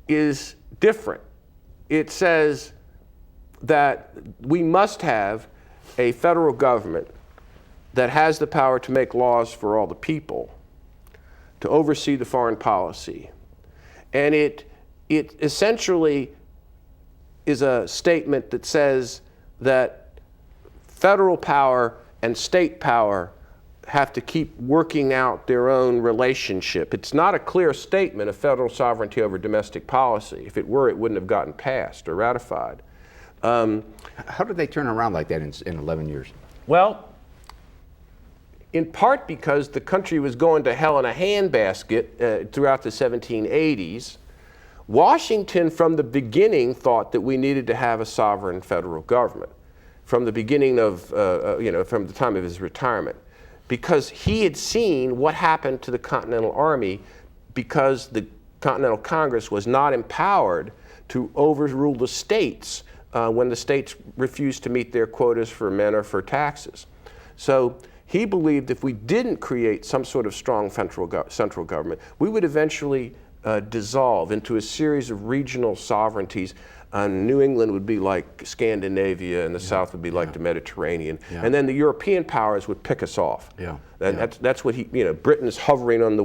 is different. It says that we must have a federal government that has the power to make laws for all the people, to oversee the foreign policy. And it essentially is a statement that says that federal power and state power have to keep working out their own relationship. It's not a clear statement of federal sovereignty over domestic policy. If it were, it wouldn't have gotten passed or ratified. How did they turn around like that in 11 years? Well, in part because the country was going to hell in a handbasket throughout the 1780s. Washington, from the beginning, thought that we needed to have a sovereign federal government, from the beginning of, from the time of his retirement, because he had seen what happened to the Continental Army because the Continental Congress was not empowered to overrule the states when the states refused to meet their quotas for men or for taxes. So he believed if we didn't create some sort of strong central government, we would eventually dissolve into a series of regional sovereignties. New England would be like Scandinavia, and the South would be like the Mediterranean. And then the European powers would pick us off. That's what Britain is hovering on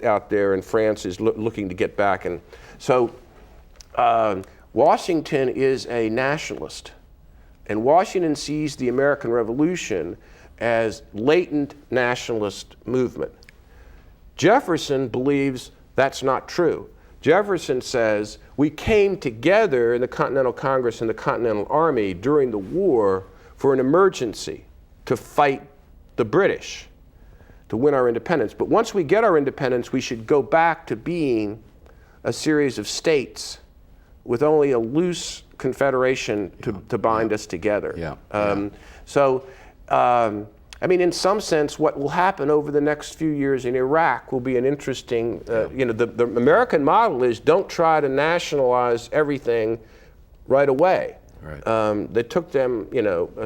out there, and France is looking to get back. And so Washington is a nationalist, and Washington sees the American Revolution as latent nationalist movement. Jefferson believes that's not true. Jefferson says we came together in the Continental Congress and the Continental Army during the war for an emergency to fight the British, to win our independence. But once we get our independence, we should go back to being a series of states with only a loose confederation to bind us together. I mean, in some sense, what will happen over the next few years in Iraq will be an interesting, the American model is don't try to nationalize everything right away. Right. It took them,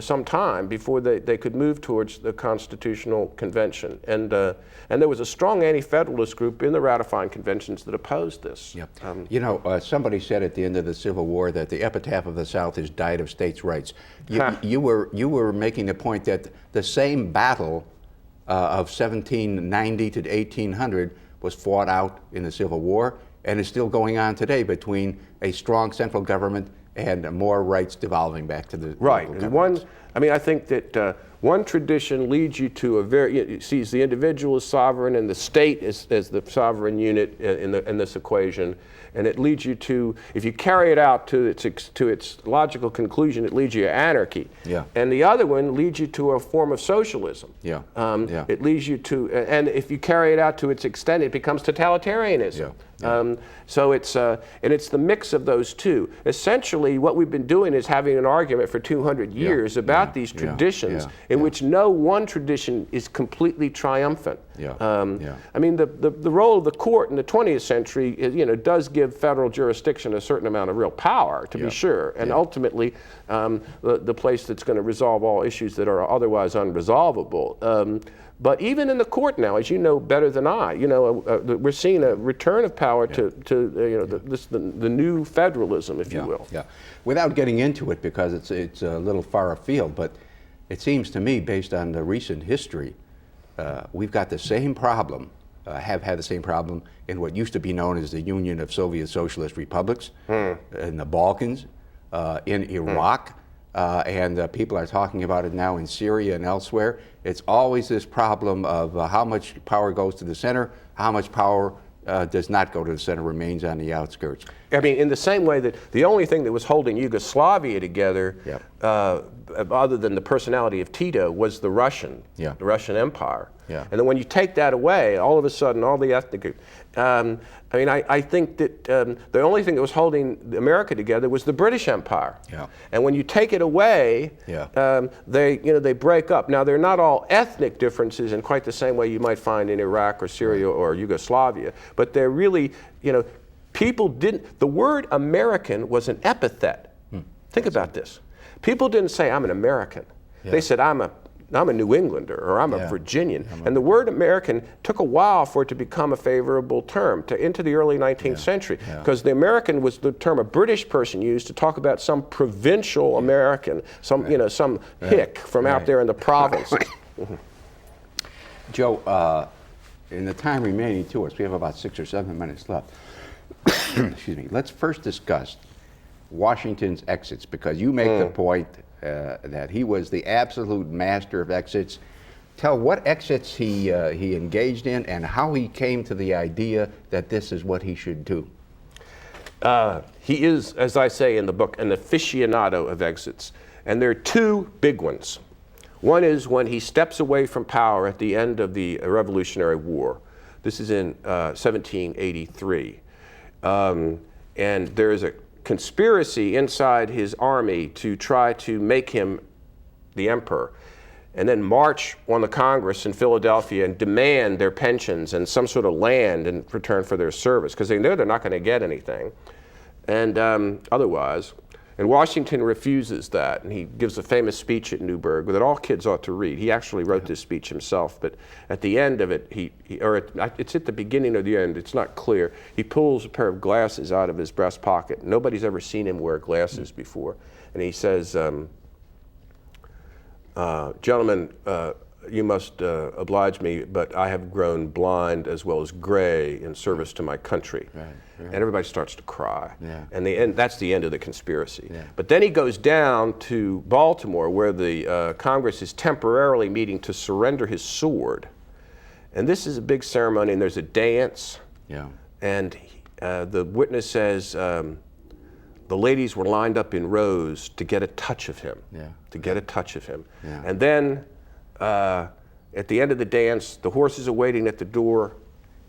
some time before they could move towards the Constitutional Convention. And there was a strong anti-federalist group in the ratifying conventions that opposed this. Yep. Somebody said at the end of the Civil War that the epitaph of the South is died of states' rights. You were making the point that the same battle of 1790 to 1800 was fought out in the Civil War and is still going on today between a strong central government and more rights devolving back to the right. And I think that one tradition leads you to it sees the individual as sovereign and the state as the sovereign unit in this equation, and it leads you to, if you carry it out to its logical conclusion, it leads you to anarchy. Yeah. And the other one leads you to a form of socialism. Yeah. It leads you to, and if you carry it out to its extent, it becomes totalitarianism. Yeah. So it's the mix of those two. Essentially, what we've been doing is having an argument for 200 years about these traditions in which no one tradition is completely triumphant. I mean, the role of the court in the 20th century is, does give federal jurisdiction a certain amount of real power, to be sure, and ultimately the place that's going to resolve all issues that are otherwise unresolvable. But even in the court now, as you know better than I, we're seeing a return of power to the new federalism, if you will. Yeah. Without getting into it, because it's a little far afield, but it seems to me, based on the recent history, we've got the same problem, have had the same problem in what used to be known as the Union of Soviet Socialist Republics, in the Balkans, in Iraq. And people are talking about it now in Syria and elsewhere. It's always this problem of how much power goes to the center, how much power does not go to the center, remains on the outskirts. I mean, in the same way that the only thing that was holding Yugoslavia together, other than the personality of Tito, was the Russian Empire. Yeah. And then when you take that away, all of a sudden, all the ethnic groups. I think that the only thing that was holding America together was the British Empire. Yeah. And when you take it away, they break up. Now, they're not all ethnic differences in quite the same way you might find in Iraq or Syria or Yugoslavia, but they're really, people didn't. The word American was an epithet. Think about this. People didn't say, I'm an American. Yeah. They said, I'm a New Englander, or I'm a Virginian. And the word American took a while for it to become a favorable term into the early 19th century, because the American was the term a British person used to talk about some provincial American, some hick from out there in the province. Joe, in the time remaining to us, we have about 6 or 7 minutes left. Excuse me. Let's first discuss Washington's exits, because you make the point that he was the absolute master of exits. Tell what exits he engaged in and how he came to the idea that this is what he should do. He is, as I say in the book, an aficionado of exits. And there are two big ones. One is when he steps away from power at the end of the Revolutionary War. This is in 1783. And there is a conspiracy inside his army to try to make him the emperor, and then march on the Congress in Philadelphia and demand their pensions and some sort of land in return for their service, because they know they're not going to get anything and otherwise. And Washington refuses that, and he gives a famous speech at Newburgh that all kids ought to read. He actually wrote this speech himself, but at the end of it, it's at the beginning or the end, it's not clear. He pulls a pair of glasses out of his breast pocket. Nobody's ever seen him wear glasses before. And he says, gentlemen, you must oblige me, but I have grown blind as well as gray in service to my country. Right. And everybody starts to cry. Yeah. And that's the end of the conspiracy. Yeah. But then he goes down to Baltimore, where the Congress is temporarily meeting to surrender his sword. And this is a big ceremony, and there's a dance. Yeah. And the witness says the ladies were lined up in rows to get a touch of him. Yeah. To get a touch of him. Yeah. And then at the end of the dance, the horses are waiting at the door.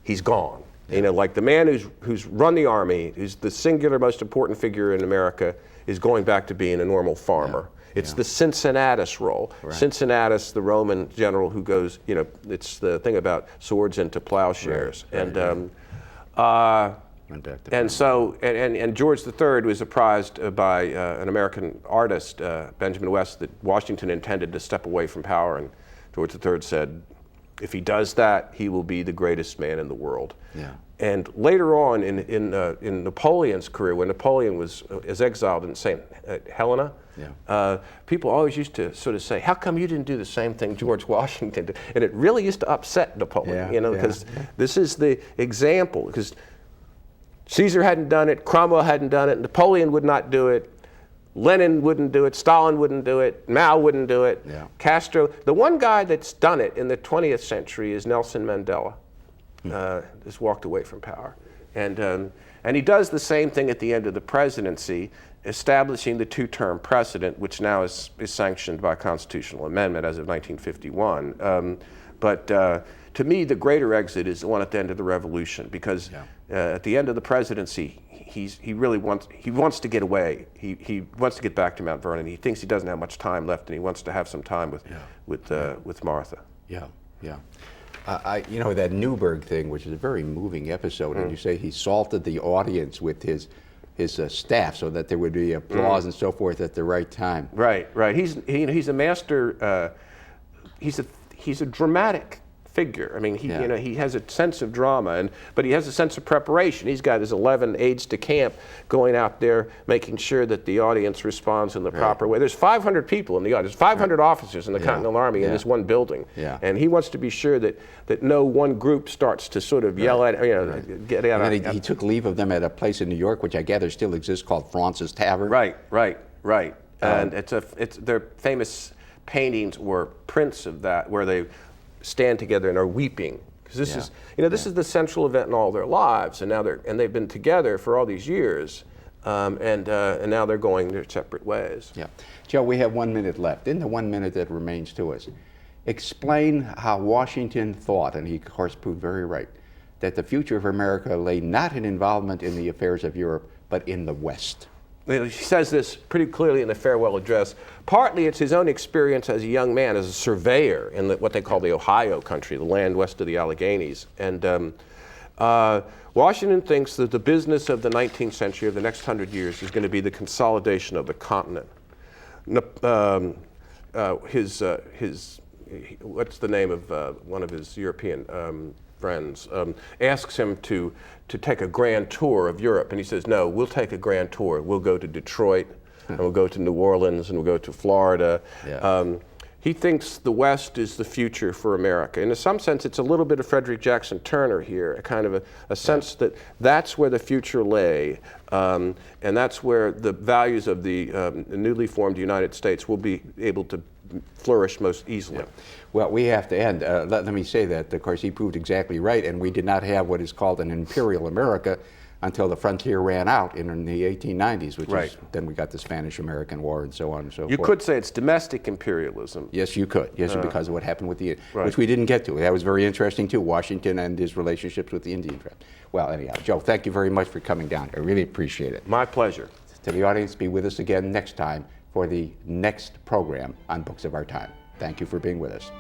He's gone. You know, like the man who's run the army, who's the singular most important figure in America, is going back to being a normal farmer. Yeah. It's the Cincinnatus role. Right. Cincinnatus, the Roman general who goes, you know, it's the thing about swords into plowshares. Right. And so George III was apprised by an American artist, Benjamin West, that Washington intended to step away from power, and George III said, if he does that, he will be the greatest man in the world. Yeah. And later on in Napoleon's career, when Napoleon was exiled in St. Helena, Yeah. People always used to sort of say, how come you didn't do the same thing George Washington did? And it really used to upset Napoleon, you know, because this is the example, because Caesar hadn't done it, Cromwell hadn't done it, Napoleon would not do it, Lenin wouldn't do it, Stalin wouldn't do it, Mao wouldn't do it, Yeah. Castro. The one guy that's done it in the 20th century is Nelson Mandela. Just walked away from power. And he does the same thing at the end of the presidency, establishing the two-term precedent, which now is sanctioned by constitutional amendment as of 1951. But to me, the greater exit is the one at the end of the revolution, because at the end of the presidency, he wants to get away. He wants to get back to Mount Vernon. He thinks he doesn't have much time left, and he wants to have some time with Martha. Yeah, yeah. You know, that Newburgh thing, which is a very moving episode, and you say he salted the audience with his staff so that there would be applause and so forth at the right time. Right. He's a master. He's a dramatic figure. I mean, he has a sense of drama, but he has a sense of preparation. He's got his 11 aides de camp going out there, making sure that the audience responds in the proper way. There's 500 people in the audience, 500 officers in the Continental Army in this one building, and he wants to be sure that no one group starts to sort of yell at, get out. And then he took leave of them at a place in New York, which I gather still exists, called Fraunces Tavern. Right. And it's their famous paintings or prints of that, where they stand together and are weeping, because this is, this is the central event in all their lives, and now they've been together for all these years, and now they're going their separate ways. Yeah, Joe, we have 1 minute left. In the 1 minute that remains to us, explain how Washington thought, and he of course proved very right, that the future of America lay not in involvement in the affairs of Europe, but in the West. He says this pretty clearly in the farewell address. Partly it's his own experience as a young man, as a surveyor in what they call the Ohio country, the land west of the Alleghenies. And Washington thinks that the business of the 19th century, of the next 100 years, is going to be the consolidation of the continent. What's the name of one of his European friends, asks him to take a grand tour of Europe, and he says, no, we'll take a grand tour. We'll go to Detroit, and we'll go to New Orleans, and we'll go to Florida. Yeah. He thinks the West is the future for America. And in some sense, it's a little bit of Frederick Jackson Turner here, a kind of a sense that that's where the future lay, and that's where the values of the newly formed United States will be able to flourish most easily. Yeah. Well, we have to end. Let me say that, of course, he proved exactly right, and we did not have what is called an imperial America until the frontier ran out in the 1890s, which is, then we got the Spanish-American War and so on and so forth. You could say it's domestic imperialism. Yes, you could. Yes, because of what happened with which we didn't get to. That was very interesting, too, Washington and his relationships with the Indian tribe. Well, anyhow, Joe, thank you very much for coming down. I really appreciate it. My pleasure. To the audience, be with us again next time for the next program on Books of Our Time. Thank you for being with us.